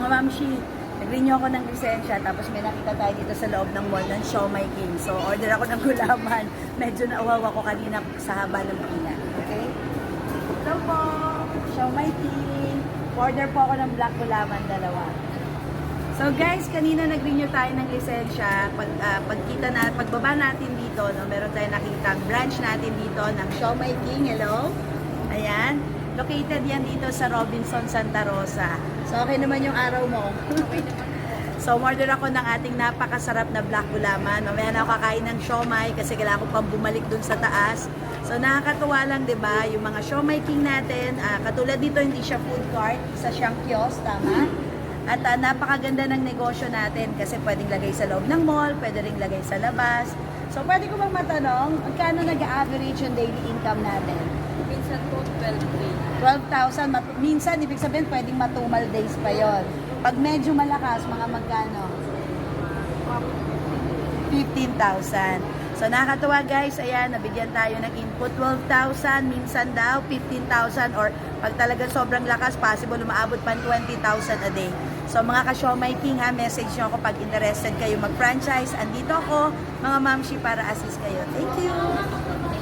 mamshi, nag-renew ako ng lisensya, tapos may nakita tayo dito sa loob ng mall ng Siomai King. So, order ako ng gulaman. Medyo nauwaw ako kanina sa haba ng pila. Okay? Hello po, Siomai King. Order po ako ng black gulaman, dalawa. So guys, kanina nag-renew tayo ng lisensya. Pagbaba natin dito, no, meron tayong nakitang branch natin dito ng Siomai King. Hello? Ayan. Located yan dito sa Robinson, Santa Rosa. So, okay naman yung araw mo? Okay naman po. So, order ako ng ating napakasarap na black gulaman. Mamaya na ako kakain ng siomai kasi kailangan ko pang bumalik dun sa taas. So, nakakatuwa lang, di ba? Yung mga Siomai King natin, katulad dito, hindi siya food cart. Isa siyang kiosk, tama? At napakaganda ng negosyo natin kasi pwedeng lagay sa loob ng mall, pwede ring lagay sa labas. So, pwede ko bang matanong, magkano nag-average yung daily income natin? Minsan po 12K. 12,000. Minsan, ibig sabihin, pwedeng matumal days pa yon. Pag medyo malakas, mga magkano? 15,000. So, nakakatuwa guys. Ayan, nabigyan tayo ng input. 12,000. Minsan daw, 15,000. Or pag talaga sobrang lakas, possible umaabot pa 20,000 a day. So, mga ka-Siomai King ha, message nyo ako pag interested kayo mag-franchise. Andito ako, mga mamshi, para assist kayo. Thank you!